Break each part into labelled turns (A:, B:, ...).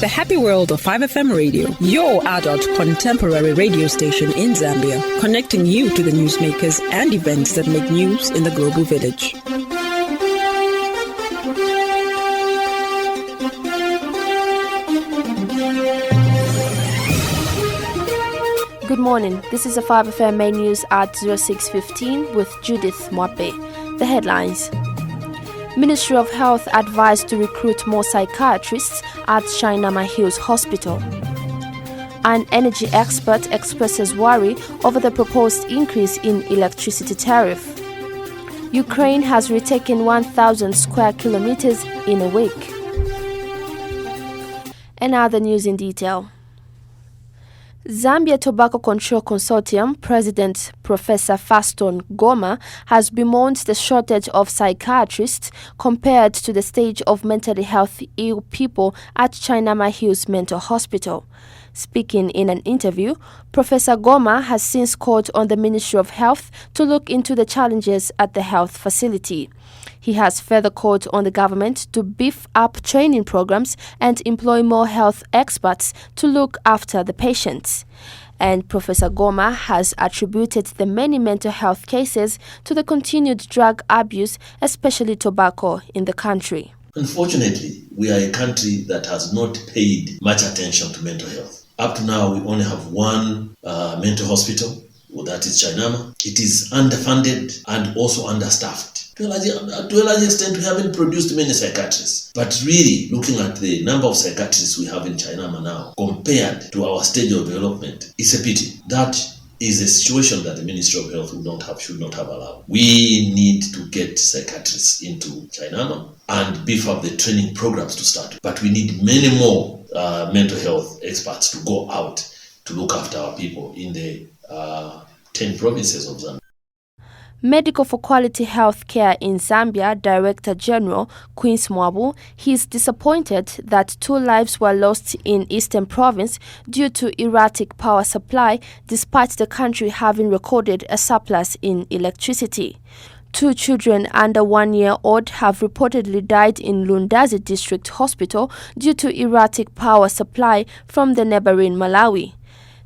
A: the happy world of 5FM Radio, your adult contemporary radio station in Zambia, connecting you to the newsmakers and events that make news in the global village.
B: Good morning. This is a 5FM main news at 06:15 with Judith Mwape. The headlines. Ministry of Health advised to recruit more psychiatrists at CHINAMA Hills Hospital. An energy expert expresses worry over the proposed increase in electricity tariff. Ukraine has retaken 1,000 square kilometers in a week. And now the news in detail. Zambia Tobacco Control Consortium President Professor Faston Goma has bemoaned the shortage of psychiatrists compared to the stage of mentally health ill people at CHINAMA Hills Mental Hospital. Speaking in an interview, Professor Goma has since called on the Ministry of Health to look into the challenges at the health facility. He has further called on the government to beef up training programs and employ more health experts to look after the patients. And Professor Goma has attributed the many mental health cases to the continued drug abuse, especially tobacco, in the country.
C: Unfortunately, we are a country that has not paid much attention to mental health. Up to now, we only have one mental hospital, that is CHINAMA. It is underfunded and also understaffed. To a large extent, we haven't produced many psychiatrists. But really, looking at the number of psychiatrists we have in CHINAMA now, compared to our stage of development, it's a pity. That is a situation that the Ministry of Health should not have allowed. We need to get psychiatrists into CHINAMA and beef up the training programs to start. But we need many more mental health experts to go out to look after our people in the 10 provinces of Zambia.
B: Medical for Quality Health Care in Zambia Director General Quince Mwabu, he is disappointed that 2 lives were lost in Eastern Province due to erratic power supply, despite the country having recorded a surplus in electricity. 2 children under 1 year old have reportedly died in Lundazi District Hospital due to erratic power supply from the neighboring Malawi.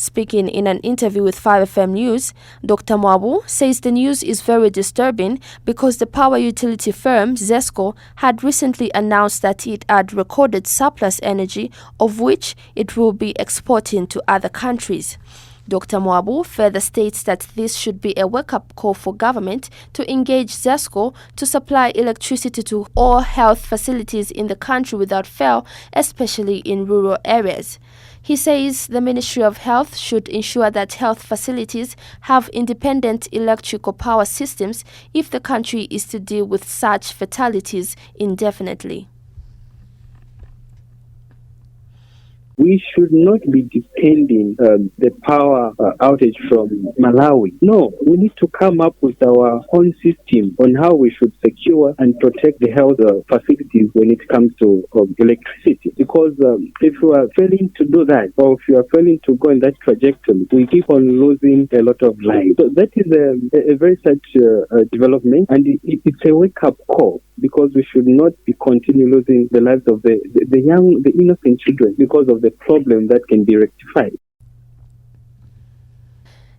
B: Speaking in an interview with 5FM News, Dr. Mwabu says the news is very disturbing because the power utility firm ZESCO had recently announced that it had recorded surplus energy, of which it will be exporting to other countries. Dr. Mwabu further states that this should be a wake-up call for government to engage ZESCO to supply electricity to all health facilities in the country without fail, especially in rural areas. He says the Ministry of Health should ensure that health facilities have independent electrical power systems if the country is to deal with such fatalities indefinitely.
D: We should not be depending the power outage from Malawi. No, we need to come up with our own system on how we should secure and protect the health facilities when it comes to electricity. Because if you are failing to do that, or if you are failing to go in that trajectory, we keep on losing a lot of lives. So that is a very sad development, and it's a wake-up call, because we should not be continue losing the lives of the young, the innocent children because of the problem that can be rectified.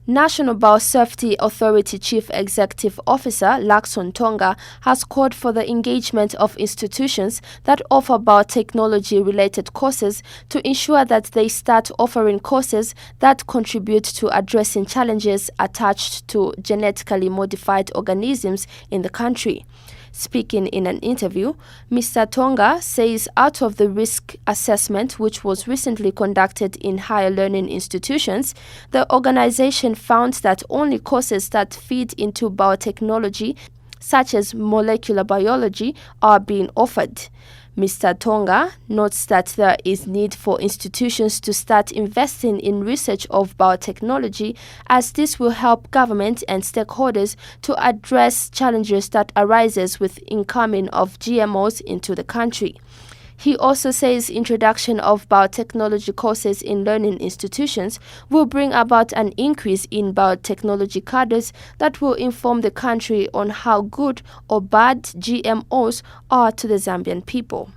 B: National Biosafety Authority Chief Executive Officer Lakson Tonga has called for the engagement of institutions that offer biotechnology-related courses to ensure that they start offering courses that contribute to addressing challenges attached to genetically modified organisms in the country. Speaking in an interview, Mr. Tonga says out of the risk assessment which was recently conducted in higher learning institutions, the organization found that only courses that feed into biotechnology, such as molecular biology, are being offered. Mr. Tonga notes that there is need for institutions to start investing in research of biotechnology, as this will help government and stakeholders to address challenges that arises with incoming of GMOs into the country. He also says introduction of biotechnology courses in learning institutions will bring about an increase in biotechnology cadres that will inform the country on how good or bad GMOs are to the Zambian people.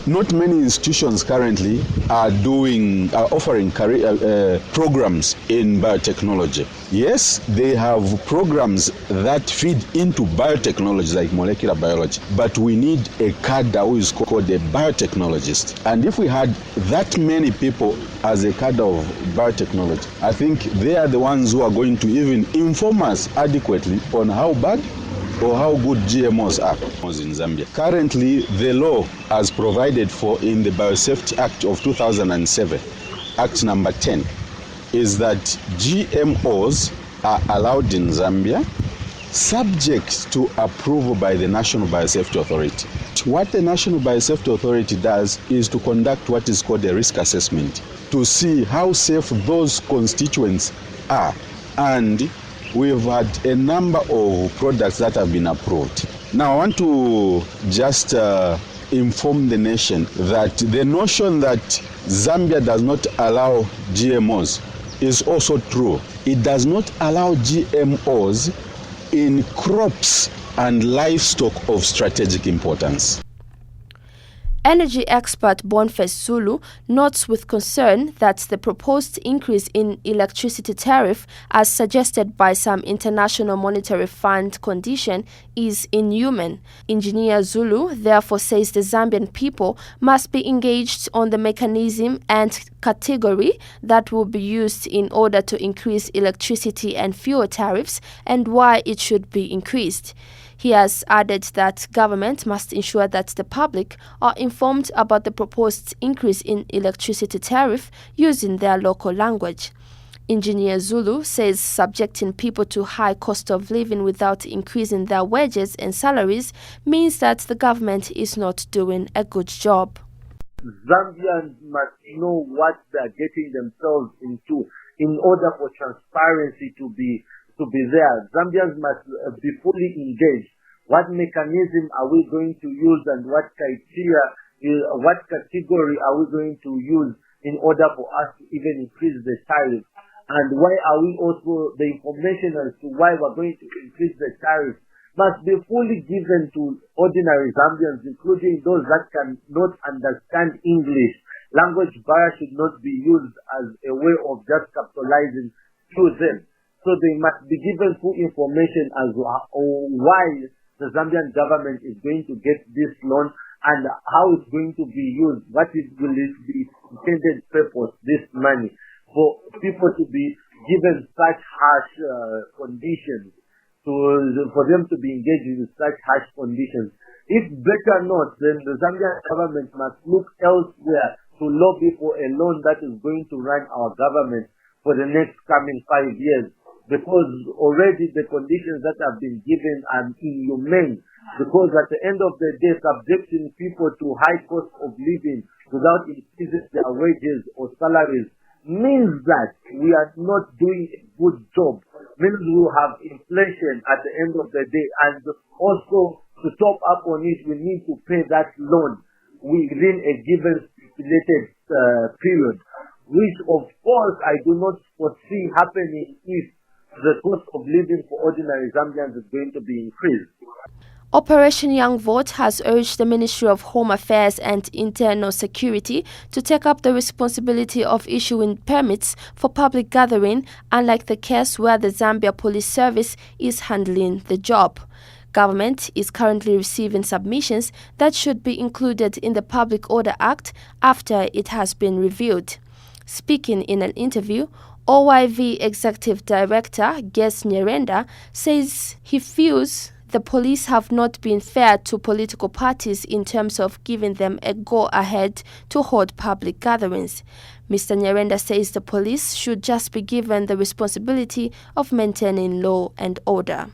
E: Not many institutions currently are offering career programs in biotechnology. Yes, they have programs that feed into biotechnology like molecular biology, but we need a cadre who is called a biotechnologist. And if we had that many people as a cadre of biotechnology, I think they are the ones who are going to even inform us adequately on how bad or how good GMOs are in Zambia. Currently, the law as provided for in the Biosafety Act of 2007, Act number 10, is that GMOs are allowed in Zambia subject to approval by the National Biosafety Authority. What the National Biosafety Authority does is to conduct what is called a risk assessment to see how safe those constituents are. And we've had a number of products that have been approved. Now I want to just inform the nation that the notion that Zambia does not allow GMOs is also true. It does not allow GMOs in crops and livestock of strategic importance.
B: Energy expert Boniface Zulu notes with concern that the proposed increase in electricity tariff, as suggested by some International Monetary Fund condition, is inhuman. Engineer Zulu therefore says the Zambian people must be engaged on the mechanism and category that will be used in order to increase electricity and fuel tariffs and why it should be increased. He has added that government must ensure that the public are informed about the proposed increase in electricity tariff using their local language. Engineer Zulu says subjecting people to high cost of living without increasing their wages and salaries means that the government is not doing a good job.
F: Zambians must know what they are getting themselves into in order for transparency to be there. Zambians must be fully engaged. What mechanism are we going to use and what criteria, what category are we going to use in order for us to even increase the tariff? And why are we also, the information as to why we're going to increase the tariff must be fully given to ordinary Zambians, including those that cannot understand English. Language barrier should not be used as a way of just capitalizing through them. So they must be given full information as to why the Zambian government is going to get this loan and how it's going to be used, what will it be intended purpose, this money, for people to be given such harsh conditions, for them to be engaged in such harsh conditions. If better not, then the Zambian government must look elsewhere to lobby for a loan that is going to run our government for the next coming 5 years. Because already the conditions that have been given are inhumane. Because at the end of the day, subjecting people to high cost of living without increasing their wages or salaries means that we are not doing a good job. Means we will have inflation at the end of the day. And also, to top up on it, we need to pay that loan within a given stipulated period. Which, of course, I do not foresee happening if the cost of living for ordinary Zambians is going to be increased.
B: Operation Young Vote has urged the Ministry of Home Affairs and Internal Security to take up the responsibility of issuing permits for public gathering, unlike the case where the Zambia Police Service is handling the job. Government is currently receiving submissions that should be included in the Public Order Act after it has been reviewed. Speaking in an interview, OYV Executive Director Ges Nyerenda says he feels the police have not been fair to political parties in terms of giving them a go-ahead to hold public gatherings. Mr. Nyerenda says the police should just be given the responsibility of maintaining law and order.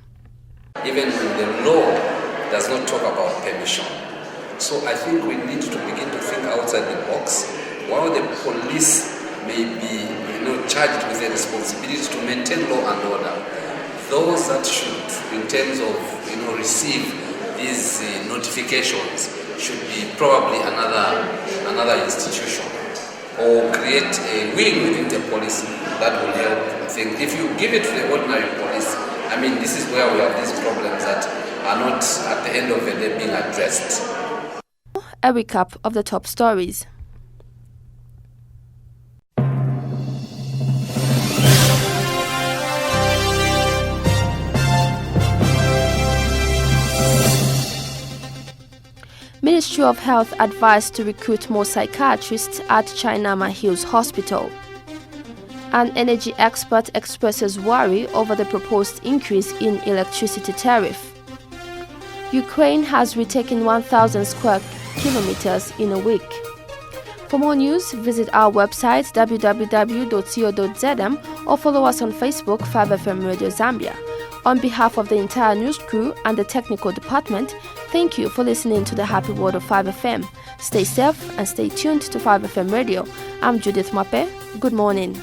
G: Even when the law does not talk about permission. So I think we need to begin to think outside the box. While the police may be charged with the responsibility to maintain law and order, those that should, in terms of receive these notifications, should be probably another institution, or create a wing within the police that will help. I think if you give it to the ordinary police, I mean, this is where we have these problems that are not at the end of the day being addressed.
B: a recap of the top stories. Ministry of Health advised to recruit more psychiatrists at CHINAMA Hills Hospital. An energy expert expresses worry over the proposed increase in electricity tariff. Ukraine has retaken 1,000 square kilometers in a week. For more news, visit our website www.co.zm or follow us on Facebook 5FM Radio Zambia. On behalf of the entire news crew and the technical department, thank you for listening to the Happy World of 5FM. Stay safe and stay tuned to 5FM Radio. I'm Judith Mape. Good morning.